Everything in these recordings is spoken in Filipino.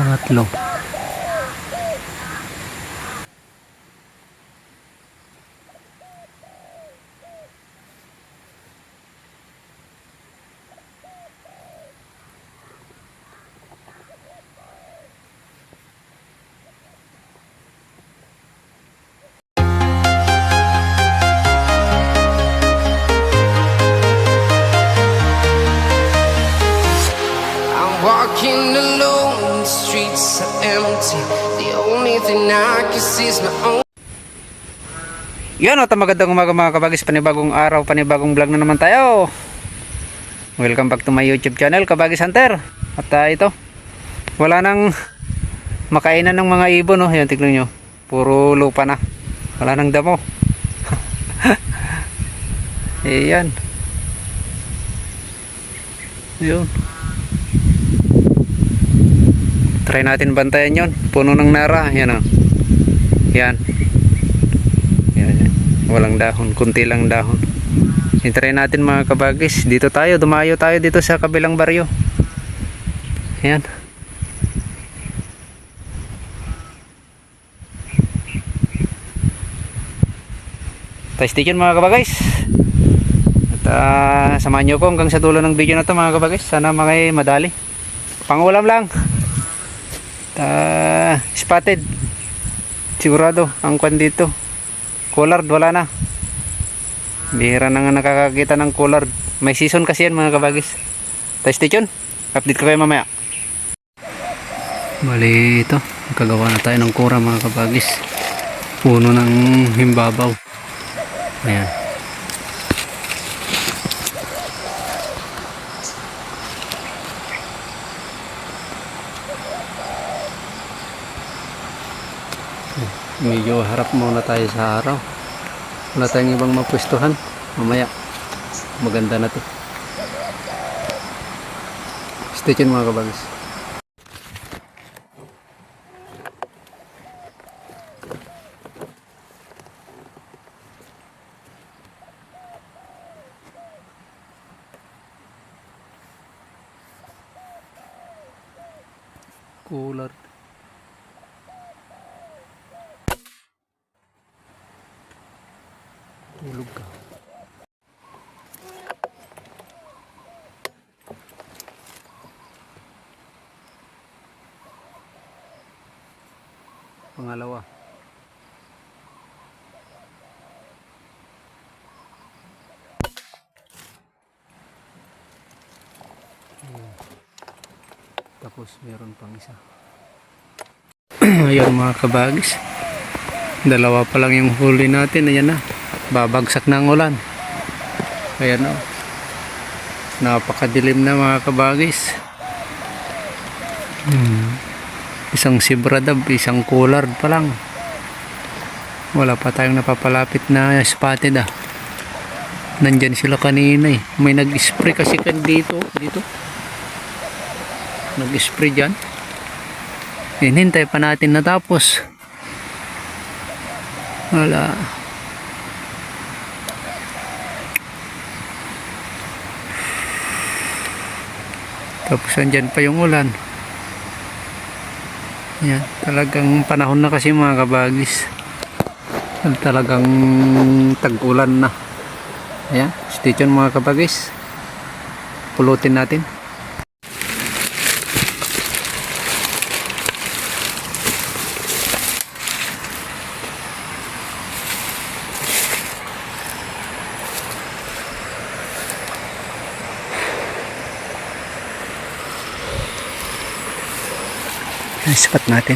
Pangatlo. Walking alone, the streets are empty. The only thing I can see is my own. Yan o, magandang umaga mga kabagis. Panibagong araw, panibagong vlog na naman tayo. Welcome back to my YouTube channel, Kabagis Hunter. At ito, wala nang makainan ng mga ibon, no? Yan, tignan nyo, puro lupa na, wala nang damo. Ayan, yun. Try natin bantayan yon, puno ng nara. Yan o, yan. Yan, walang dahon, kunti lang dahon. I-try natin mga kabagis. Dito tayo, dumayo tayo dito sa kabilang baryo. Yan. Stay tuned mga kabagis. At samahan nyo ko hanggang sa dulo ng video na to mga kabagis. Sana makay madali. Pangulam lang. Spotted. Sigurado ang kwan dito. Collard wala na. Bihira na nga nakakakita ng collard. May season kasi yan mga kabagis. Stay tuned. Update ko kayo mamaya. Bali ito, magkagawa na tayo ng kura mga kabagis. Puno ng himbabaw. Ayan. Medyo harap muna tayo sa araw. Wala tayong ibang mapwestuhan. Mamaya maganda na to. Stay tuned mga kabagis. Cooler. Tulog ka. Pangalawa. Tapos meron pang isa. Ayan mga kabagis. Dalawa pa lang yung huli natin. Ayan na. Babagsak na ang ulan. Ayan o. Napakadilim na mga kabagis. Isang sibradab, isang collard pa lang. Wala pa tayong napapalapit na spotted ah. Nandyan sila kanina eh. May nag-spray kasi kan dito. Nag-spray dyan. Hinintay pa natin natapos. Wala. Tapos andyan pa yung ulan. Yan, talagang panahon na kasi mga kabagis. Talagang tag-ulan na. Ayan, stay tuned mga kabagis. Pulutin natin. Ispat natin.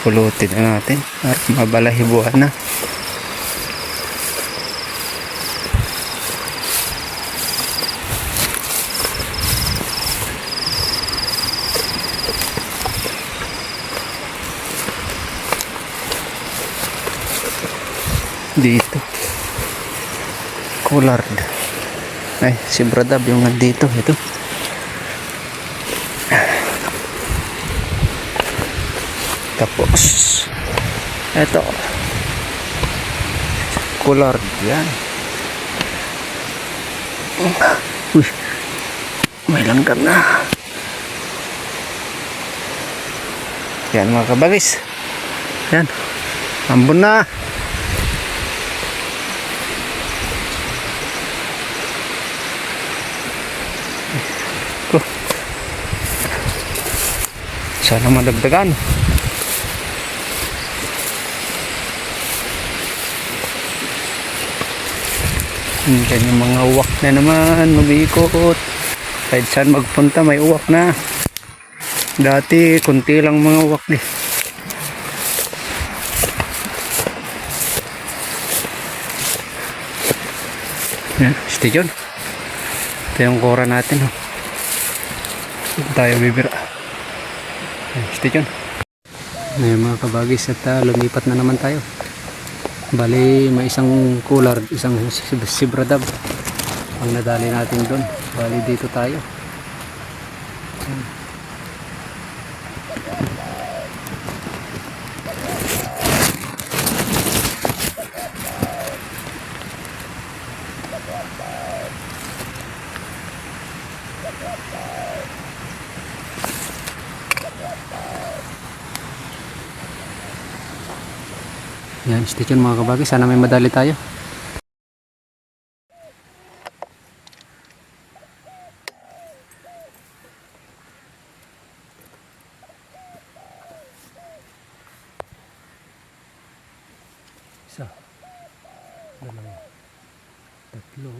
Pulutin na natin at mabalahibuan na. Dito collard. Ay, si Bradab yung nandito. Ito. Tapos ito collard yan. Uy. May langgam na. Yan mga kabagis. Yan. Ambon na. Sana madagdagan. Diyan yung mga uwak na naman, mag-iikot. Kahit saan magpunta may uwak na. Dati kunti lang mga uwak eh. Yan, stay dyan. Ito yung kora natin. Oh. Tayo bibira. Yan, stay dyan. Ngayon mga kabagis at lumipat na naman tayo. Bali may isang cooler, isang sibradab ang nadali natin doon. Bali dito tayo. Yan, stay tuned mga kabagis. Sana may madali tayo. Isa, dalawa, tatlo,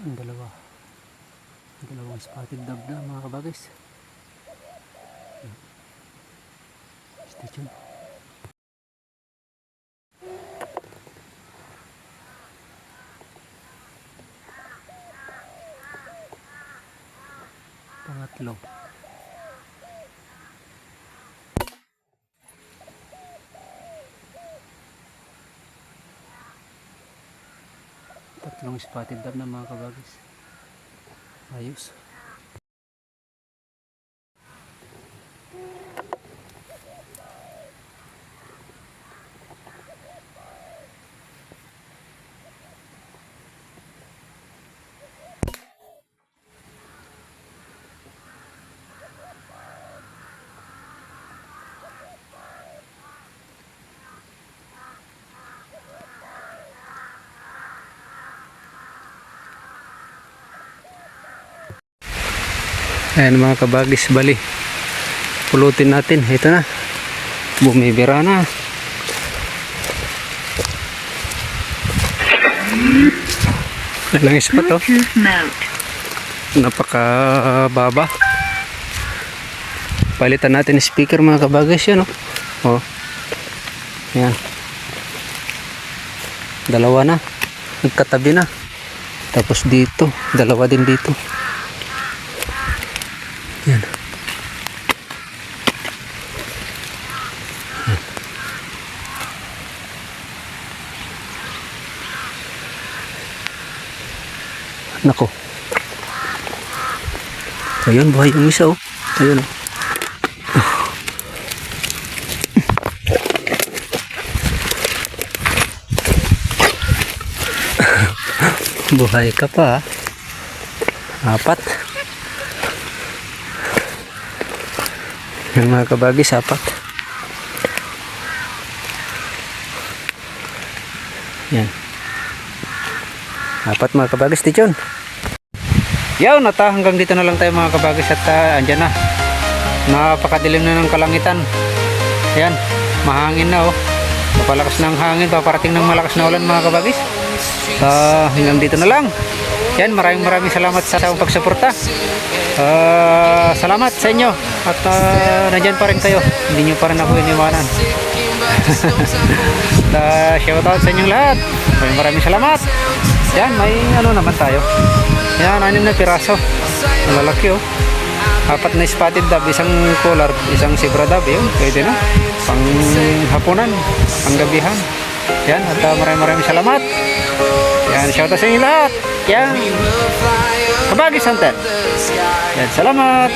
ang dalawang spotted dove na mga kabagis. Stay tuned. Pangatlo. Tatlong spotted dove na mga kabagis. Ayos. Ayan mga kabagis, bali pulutin natin. Ito na, bumibira na. Nalangis pa to, napaka baba. Palitan natin yung speaker mga kabagis. Yan oh. Yan, dalawa na, nagkatabi na. Tapos dito, dalawa din dito. Yan. Nako. Ayun, buhay yung isa oh. Ayun oh. Buhay ka pa. Apat. Yan mga kabagis, apat. Yan. Apat mga kabagis, tiyon. Yaw, hanggang dito na lang tayo mga kabagis at andyan na. Napakadilim na ng kalangitan. Yan, mahangin na oh. Papalakas ng hangin, paparating ng malakas na ulan mga kabagis. Hanggang dito na lang. Yan, maraming salamat sa pagsuporta. Salamat sa inyo at nandyan pa rin kayo, hindi nyo pa rin ako iniwanan. Shoutout sa inyong lahat. Maraming salamat. Yan, may ano naman tayo. Yan, 6 na piraso. Malalaki oh. 4 na spotted dove, isang polar, isang zebra dove. Yun, pwede na. Pang hapunan, pang gabihan. Yan, at maraming salamat. Yan, shoutout sa inyong lahat. Yan. Kabagis Hunter. Yan, salamat.